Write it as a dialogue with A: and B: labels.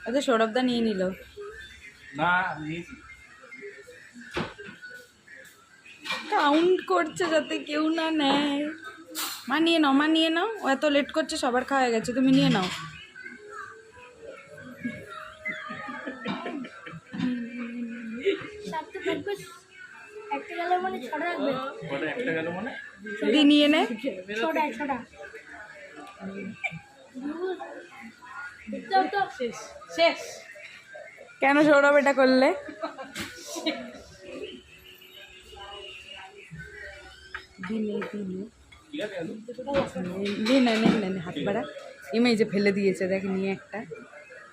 A: আচ্ছা সৌরভদা নিয়ে নিল
B: না,
A: কাউন্ট করছে যাতে কেউ না নেয়। মা নিয়ে নাও, মা নিয়ে নাও, ও এত লেট করছে, সবার খাওয়া গেছে, তুমি নিয়ে নাও। দি নিয়ে নে। কেন সৌরভ এটা করলে? হাত বাড়া, ইমে যে ফেলে দিয়েছে, দেখ নিয়ে একটা।